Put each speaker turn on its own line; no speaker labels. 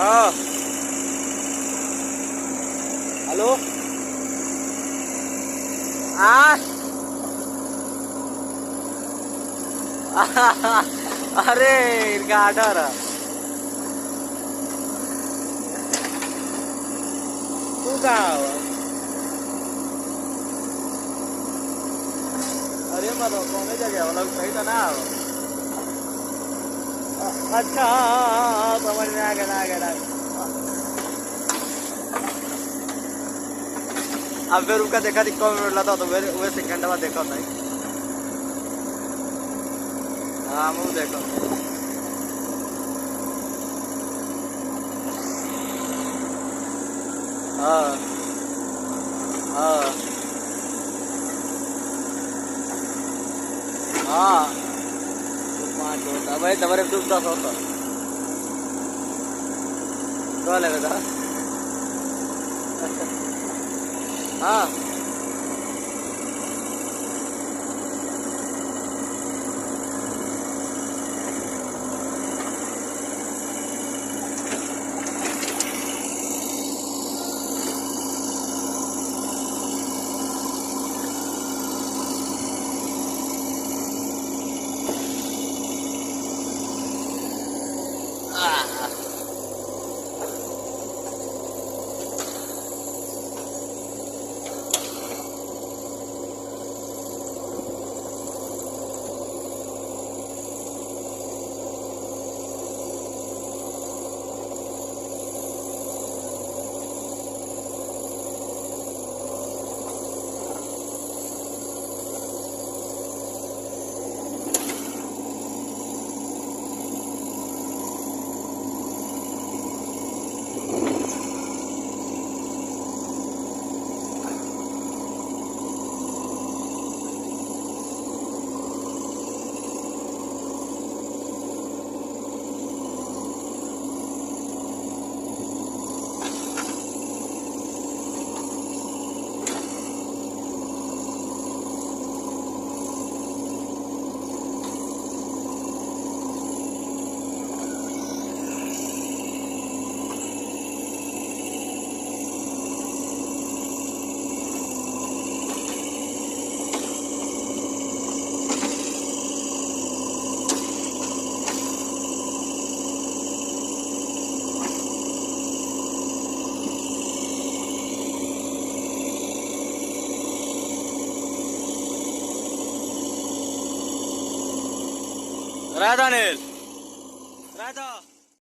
हाँ हेलो अरे इनका आर्डर तू कहाँ हो? अरे मतलब कौन जगह मतलब सही तो ना हो? अच्छा हाँ, समझ में आ गया। अब फिर उनका देखा थी कौन मिनट लगा तो वे सेकंड बाद देखा था। हाँ मुँह देखो हाँ हाँ हाँ 5 होता भाई तुम्हारे 10 होता तो लगता हाँ राधा नील राधा